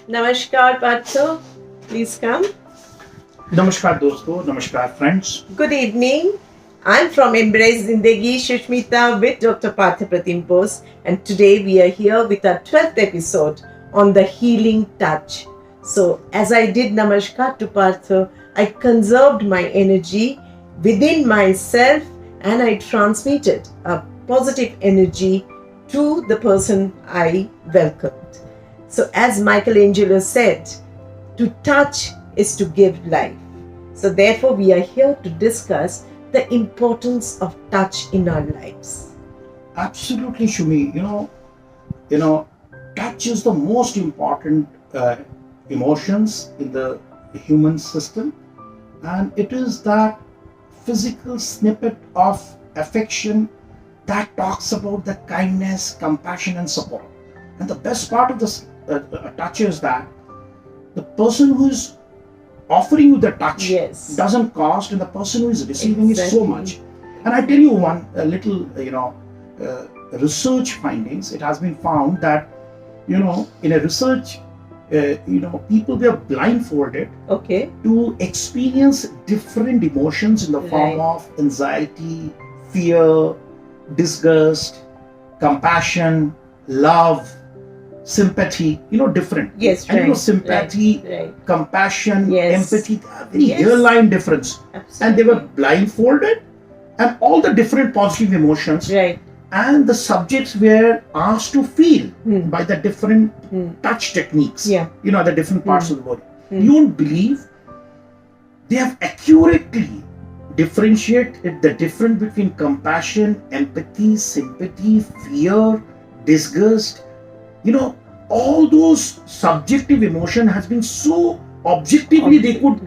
Namaskar, Partho. Please come. Namaskar दोस्तों, namaskar friends. Good evening. I'm from Embrace Zindegi, Shushmita with Dr. Partha Pratim Bose, and today we are here with our 12th episode on the healing touch. So, as I did Namaskar to Partha, I conserved my energy within myself and I transmitted a positive energy to the person I welcomed. So, as Michelangelo said, to touch is to give life. So, therefore, we are here to discuss the importance of touch in our lives. Absolutely, Shumi. You know, touch is the most important emotions in the human system, and it is that physical snippet of affection that talks about the kindness, compassion, and support. And the best part of this touch is that the person who is offering you the touch Yes. doesn't cost, and the person who is receiving is so Exactly. much. And I tell you one little, research findings. It has been found that, in a research, people were blindfolded Okay. to experience different emotions in the form Right. of anxiety, fear, disgust, compassion, love, sympathy, different. Yes, And right. sympathy, Right. compassion, Yes. empathy, they are very Yes. hairline difference. Absolutely. And they were blindfolded, and all the different positive emotions, Right. and the subjects were asked to feel Hmm. by the different Hmm. touch techniques, Yeah. the different parts of the body. Hmm. You won't believe they have accurately differentiated the difference between compassion, empathy, sympathy, fear, disgust. All those subjective emotion has been so objectively they could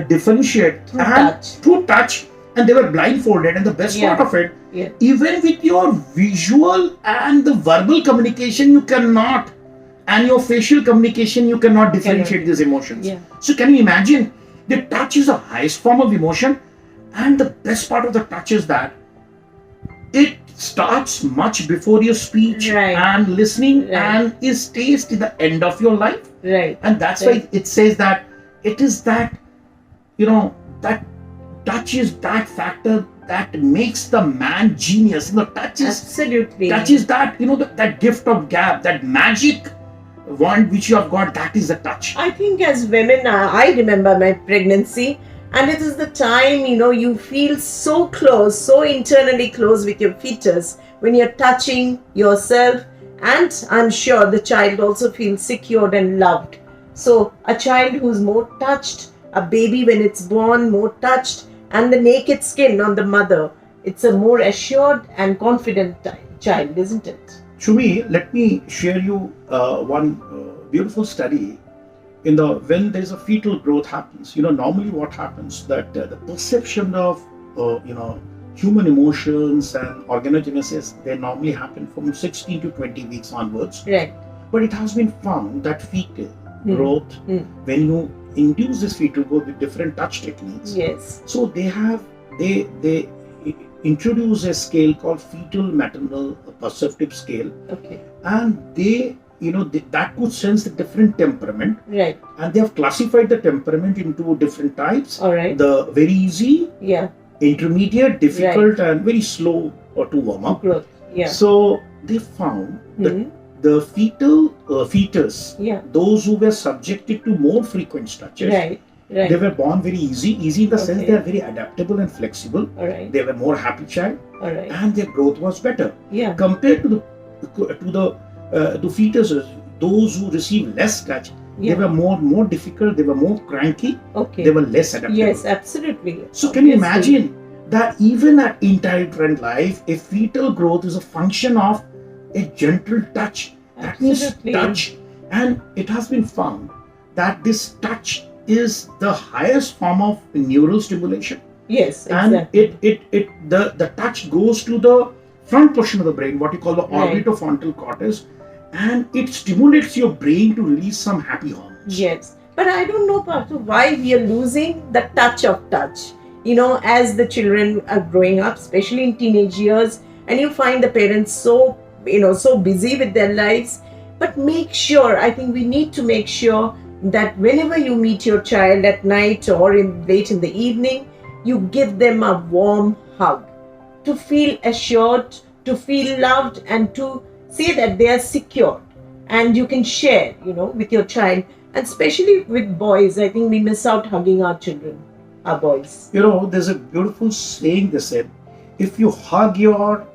differentiate Through and touch. through touch, and they were blindfolded. And the best Yeah. part of it, Yeah. even with your visual and the verbal communication, you cannot, and your facial communication, you cannot differentiate these emotions. Yeah. So can you imagine, the touch is the highest form of emotion, and the best part of the touch is that it starts much before your speech Right. and listening, Right. and it stays to the end of your life. Right. And that's Right. why it says that it is that, that touch is that factor that makes the man genius. Touch is Absolutely. that, that gift of gab, that magic wand which you have got, that is the touch. I think as women, I remember my pregnancy, and it is the time, you feel so close, so internally close with your fetus when you're touching yourself, and I'm sure the child also feels secured and loved. So a child who's more touched, a baby when it's born, more touched, and the naked skin on the mother, it's a more assured and confident child, isn't it? Shumi, let me share you one beautiful study. When there's a fetal growth happens, normally what happens that the perception of human emotions and organogenesis, they normally happen from 16 to 20 weeks onwards. Right. But it has been found that fetal growth, when you induce this fetal growth with different touch techniques, Yes. so they introduce a scale called fetal maternal perceptive scale, Okay. and that could sense the different temperament, Right. and they have classified the temperament into different types. All right. The very easy, Yeah. intermediate, difficult, and very slow to warm up. Growth. Yeah. So they found that Mhm. the fetus, Yeah. those who were subjected to more frequent touches, Right. Right. they were born very easy in the sense Okay. they are very adaptable and flexible. All right. They were more happy child, All right. and their growth was better Yeah. compared to the fetuses. Those who receive less touch, Yeah. they were more difficult. They were more cranky. Okay. They were less adaptable. Yes, absolutely. So can you Obviously. imagine that even at intrauterine life, a fetal growth is a function of a gentle touch. That means Absolutely. touch, and it has been found that this touch is the highest form of neural stimulation, Yes, and exactly. the touch goes to the front portion of the brain, what you call the Right. orbitofrontal cortex, and it stimulates your brain to release some happy hormones. Yes. But I don't know, Parthu, why we are losing the touch of touch. As the children are growing up, especially in teenage years, and you find the parents so busy with their lives, But make sure, I think we need to make sure that whenever you meet your child at night or late in the evening, you give them a warm hug to feel assured, to feel loved, and to say that they are secure. And you can share, with your child. And especially with boys, I think we miss out hugging our children, our boys. There's a beautiful saying they said, if you hug your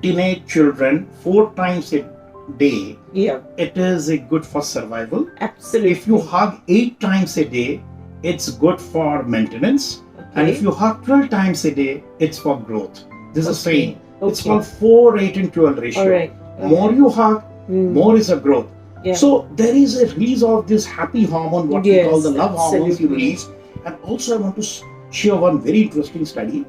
teenage children 4 times a day, Yeah, it is good for survival. absolutely. If you hug 8 times a day, it's good for maintenance. And if you hug 12 times a day, it's for growth. This is a saying. It's called 4, 8, and 12 ratio. All right. More you hug, more is a growth. Yeah. So there is a release of this happy hormone, what we call the love hormones you release. And also I want to share one very interesting study.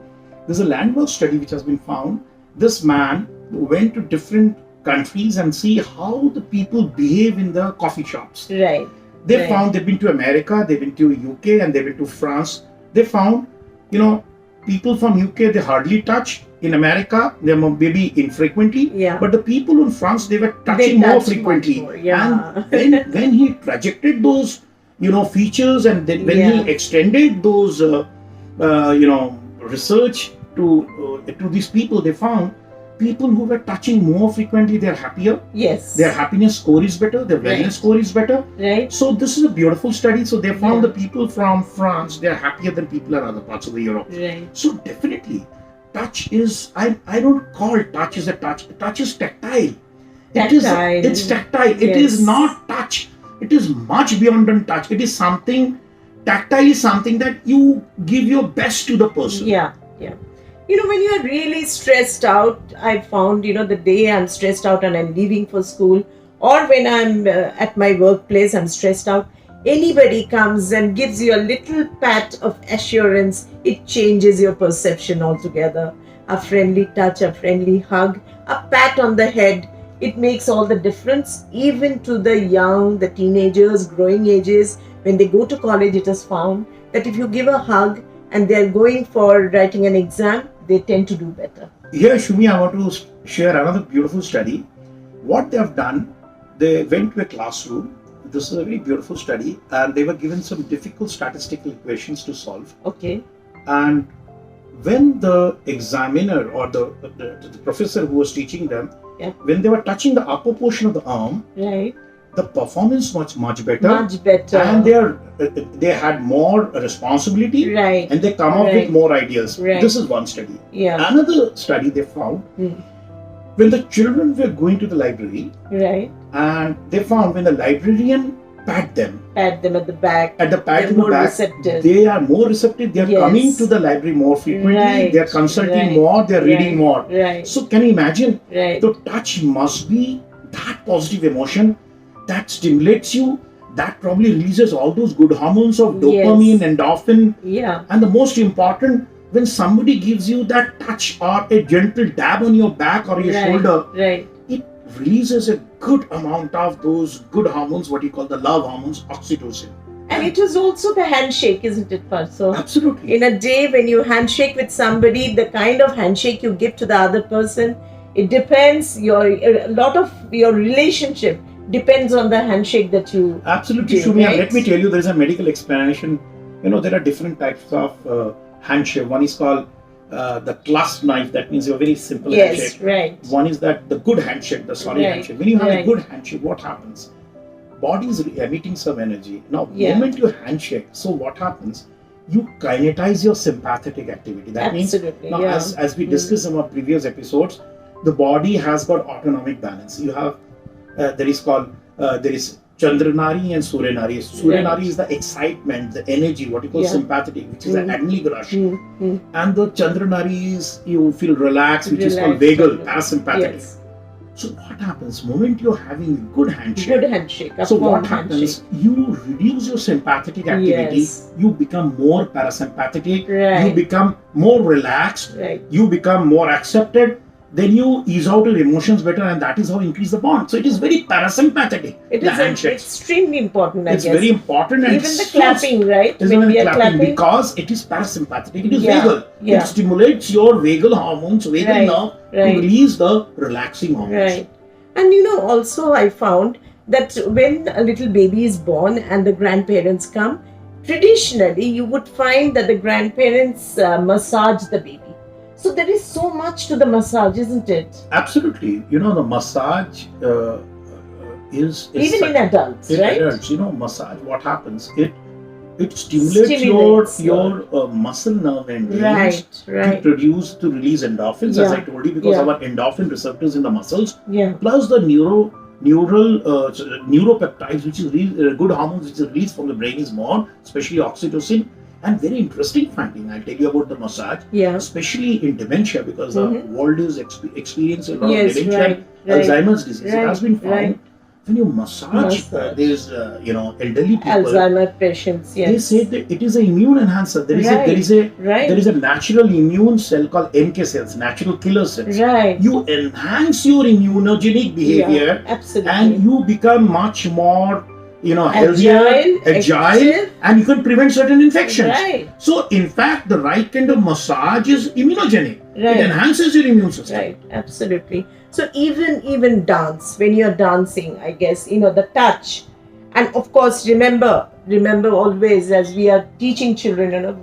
There's a landmark study which has been found. This man went to different countries and see how the people behave in the coffee shops. Right. They found they've been to America, they've been to UK, and they've been to France. They found, people from UK, they hardly touch. In America, they maybe infrequently. Yeah. But the people in France, they were touching more frequently. Yeah. And when he trajected those, features, and then when he extended those, research to these people, they found people who were touching more frequently, they're happier. Yes. Their happiness score is better. Their wellness score is better. Right. So this is a beautiful study. So they found the people from France, they're happier than people in other parts of the Europe. Right. So definitely, touch is, I don't call touch as a touch. Touch is tactile. It's tactile. It is not touch. It is much beyond than touch. It is something, tactile is something that you give your best to the person. Yeah. When you're really stressed out, I found, the day I'm stressed out and I'm leaving for school, or when I'm at my workplace, I'm stressed out, anybody comes and gives you a little pat of assurance, it changes your perception altogether. A friendly touch, a friendly hug, a pat on the head, it makes all the difference, even to the young, the teenagers, growing ages. When they go to college, it is found that if you give a hug and they're going for writing an exam, they tend to do better. Here, Shumi, I want to share another beautiful study. What they have done, they went to a classroom. This is a very beautiful study, and they were given some difficult statistical equations to solve. Okay. And when the examiner or the professor who was teaching them, when they were touching the upper portion of the arm, the performance was much better. Much better. And they had more responsibility. Right. And they come up with more ideas. Right. This is one study. Yeah. Another study they found, when the children were going to the library, and they found when the librarian pat them at the back, they're more receptive. They are more receptive. They are coming to the library more frequently. They are consulting more. They are reading more. So can you imagine? The touch must be that positive emotion that stimulates you, that probably releases all those good hormones of dopamine, endorphin. And the most important, when somebody gives you that touch or a gentle dab on your back or your shoulder, it releases a good amount of those good hormones, what you call the love hormones, oxytocin. And it is also the handshake, isn't it, Parso? Absolutely. In a day when you handshake with somebody, the kind of handshake you give to the other person, it depends, a lot of your relationship depends on the handshake that you Absolutely, do, Shumi. Let me tell you, there is a medical explanation. There are different types of handshake. One is called the clasp knife. That means a very simple handshake. One is that the good handshake, the solid handshake. When you have a good handshake, what happens? Body is emitting some energy. Now, the moment you handshake, so what happens? You kinetize your sympathetic activity. That means, now, as we discussed in our previous episodes, the body has got autonomic balance. You have there is Chandranari and Suryanari. Suryanari is the excitement, the energy, what you call sympathetic, which is the adrenal rush. And the Chandranari is you feel relaxed, which is called vagal, parasympathetic. So what happens? Moment you're having a good handshake. So what happens? You reduce your sympathetic activity. You become more parasympathetic. You become more relaxed. You become more accepted. Then you ease out your emotions better, and that is how you increase the bond. So it is very parasympathetic. It is extremely important, I guess. It's very important. And even the clapping, right? When we are clapping, because it is parasympathetic. It is vagal. It stimulates your vagal hormones, vagal nerve, to release the relaxing hormones. And also I found that when a little baby is born and the grandparents come, traditionally you would find that the grandparents massage the baby. So there is so much to the massage, isn't it? Absolutely. The massage is Even in adults, in right? adults. Massage. What happens? It stimulates your muscle nerve endings to release endorphins, as I told you, because our endorphin receptors in the muscles, plus the neuropeptides, which is good hormones, which is released from the brain, is more, especially oxytocin. And very interesting finding, I'll tell you about the massage, especially in dementia, because the world is experiencing a lot of dementia, Alzheimer's disease. It has been found when you massage these elderly people, Alzheimer's patients, they say that it is an immune enhancer. There is a natural immune cell called NK cells, natural killer cells. You enhance your immunogenic behavior, and you become much more healthier, agile, and you can prevent certain infections. So in fact, the right kind of massage is immunogenic. It enhances your immune system. Absolutely. So even dance, when you're dancing, I guess, the touch. And of course, remember always, as we are teaching children,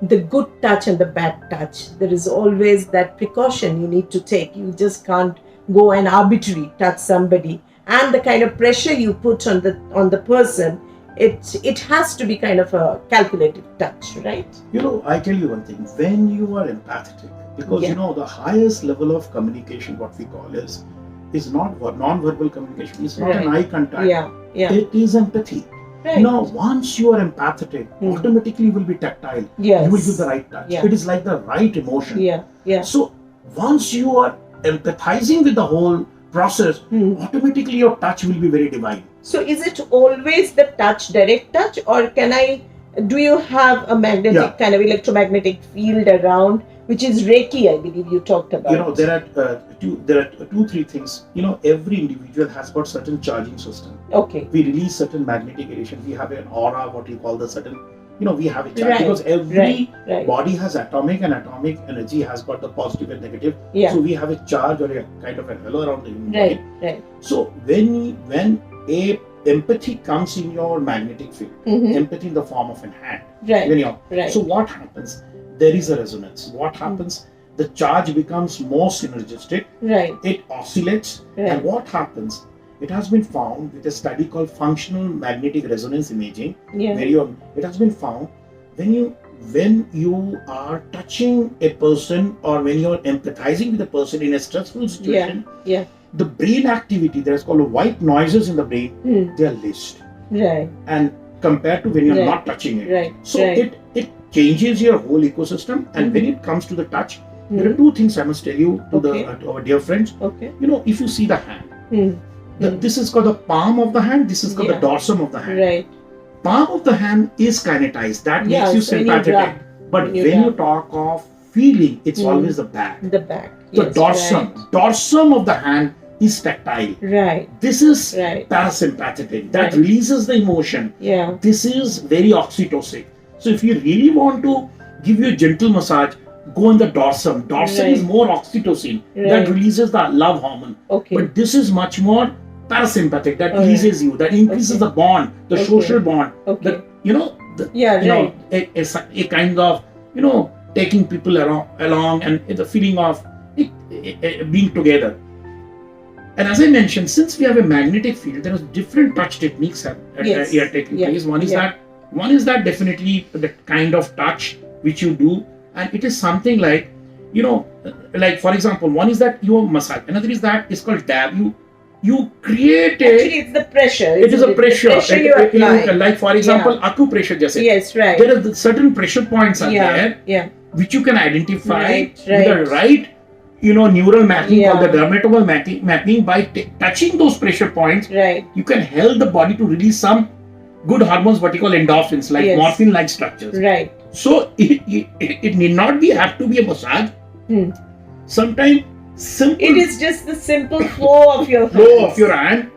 the good touch and the bad touch. There is always that precaution you need to take. You just can't go and arbitrarily touch somebody. And the kind of pressure you put on the person, it has to be kind of a calculated touch, right? I tell you one thing. When you are empathetic, because the highest level of communication, what we call is not non-verbal communication. It's not an eye contact. It is empathy. Once you are empathetic, automatically you will be tactile. You will give the right touch. It is like the right emotion. So once you are empathizing with the whole process, automatically your touch will be very divine. So is it always the touch, direct touch, or do you have a magnetic kind of electromagnetic field around, which is Reiki, I believe you talked about? There are two, three things. Every individual has got certain charging system. We release certain magnetic radiation. We have an aura, what you call the certain, we have a charge, because every body has atomic, and atomic energy has got the positive and negative. So we have a charge or a kind of a halo around the human body. So when a empathy comes in your magnetic field, empathy in the form of a hand. So what happens? There is a resonance. What happens? The charge becomes more synergistic. It oscillates. And what happens? It has been found with a study called functional magnetic resonance imaging. It has been found when you are touching a person, or when you are empathizing with a person in a stressful situation, the brain activity, there's called white noises in the brain, they are less. And compared to when you're not touching it. So it changes your whole ecosystem. And when it comes to the touch, there are two things I must tell you to our dear friends. If you see the hand, this is called the palm of the hand, this is called the dorsum of the hand. Palm of the hand is kinetized, that makes you sympathetic. But when you talk of feeling, it's always the back. The back. The dorsum of the hand is tactile. This is parasympathetic. That releases the emotion. This is very oxytocin. So if you really want to give you a gentle massage, go on the dorsum. Dorsum is more oxytocin. That releases the love hormone. But this is much more parasympathetic. That releases you. That increases the bond, the social bond. A kind of taking people along, and the feeling of being together. And as I mentioned, since we have a magnetic field, there are different touch techniques here taking place. One is that definitely the kind of touch which you do, and it is something like, like for example, one is that you massage. Another is that it's called dab. You create Actually, it's the pressure. It is a pressure. You apply. Like for example, acupressure. There are certain pressure points there which you can identify with the right neural mapping or the dermatome mapping. By touching those pressure points, you can help the body to release some good hormones, what you call endorphins, like morphine-like structures. So it need not have to be a massage. Sometimes simple. It is just the simple flow of your hand,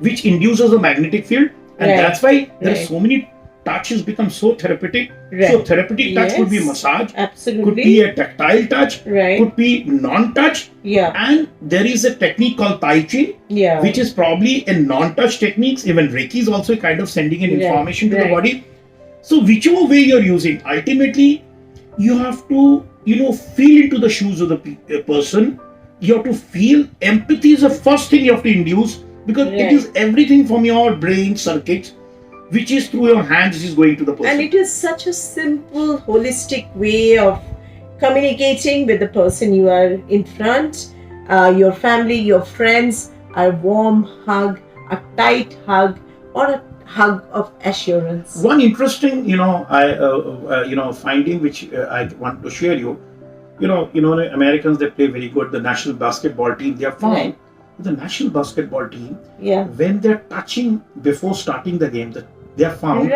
which induces a magnetic field, and that's why there are so many touch has become so therapeutic. Right. So therapeutic touch could be massage, Absolutely. could be a tactile touch, Right. could be non-touch. Yeah. And there is a technique called Tai-Chi, Yeah. which is probably a non-touch techniques. Even Reiki is also kind of sending in information to the body. So whichever way you're using, ultimately, you have to, feel into the shoes of the person. You have to feel. Empathy is the first thing you have to induce, because it is everything from your brain circuits, which is through your hands, is going to the person. And it is such a simple, holistic way of communicating with the person you are in front, your family, your friends. A warm hug, a tight hug, or a hug of assurance. One interesting, finding which I want to share you. The Americans, they play very good. The national basketball team, they have found the national basketball team, when they're touching before starting the game, they have found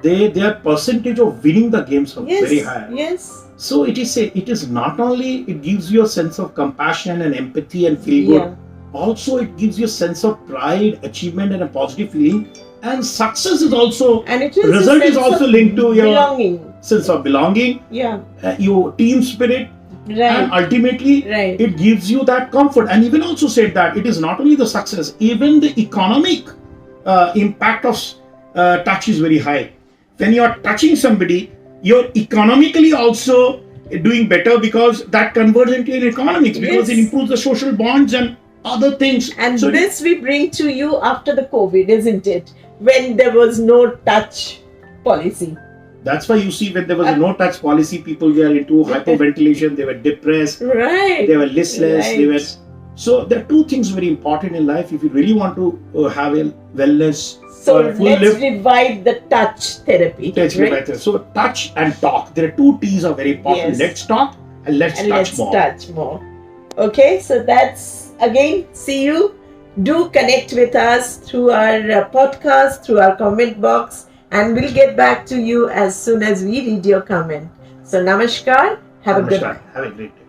their percentage of winning the games are very high. Yes. So it is not only it gives you a sense of compassion and empathy and feel good. Also, it gives you a sense of pride, achievement, and a positive feeling. And success is also, and it is result is also linked to your belonging. Sense of belonging, your team spirit, and ultimately it gives you that comfort. And even also said that it is not only the success, even the economic impact of touch is very high. When you are touching somebody, you're economically also doing better, because that converts into an economics, because it improves the social bonds and other things. And so this we bring to you after the COVID, isn't it? When there was no touch policy. That's why you see, when there was a no touch policy, people were into hyperventilation, they were depressed, they were listless, So there are two things very important in life if you really want to have a wellness. So let's revive the touch therapy. So touch and talk. There are two T's are very important. Let's talk and let's touch more. Okay, so that's again, see you. Do connect with us through our podcast, through our comment box, and we'll get back to you as soon as we read your comment. So namaskar. Have a good one. Have a great day.